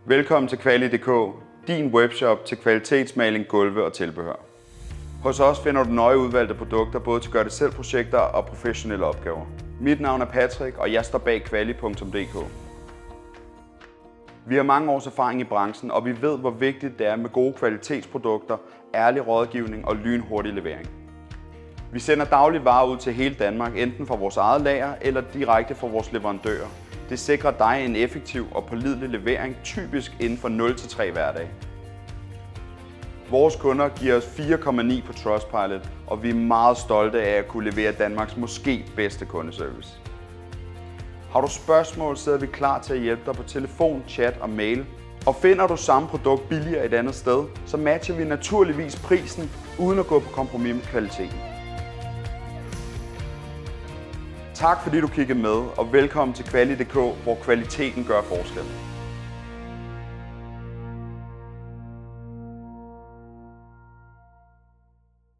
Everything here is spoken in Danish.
Velkommen til Kvali.dk, din webshop til kvalitetsmaling, gulve og tilbehør. Hos os finder du nøje udvalgte produkter både til gør-det-selv-projekter og professionelle opgaver. Mit navn er Patrick, og jeg står bag Kvali.dk. Vi har mange års erfaring i branchen, og vi ved, hvor vigtigt det er med gode kvalitetsprodukter, ærlig rådgivning og lynhurtig levering. Vi sender daglige varer ud til hele Danmark, enten fra vores eget lager eller direkte fra vores leverandører. Det sikrer dig en effektiv og pålidelig levering, typisk inden for 0-3 hverdage. Vores kunder giver os 4,9 på Trustpilot, og vi er meget stolte af at kunne levere Danmarks måske bedste kundeservice. Har du spørgsmål, så er vi klar til at hjælpe dig på telefon, chat og mail. Og finder du samme produkt billigere et andet sted, så matcher vi naturligvis prisen, uden at gå på kompromis med kvaliteten. Tak fordi du kiggede med, og velkommen til Kvali.dk, hvor kvaliteten gør forskellen.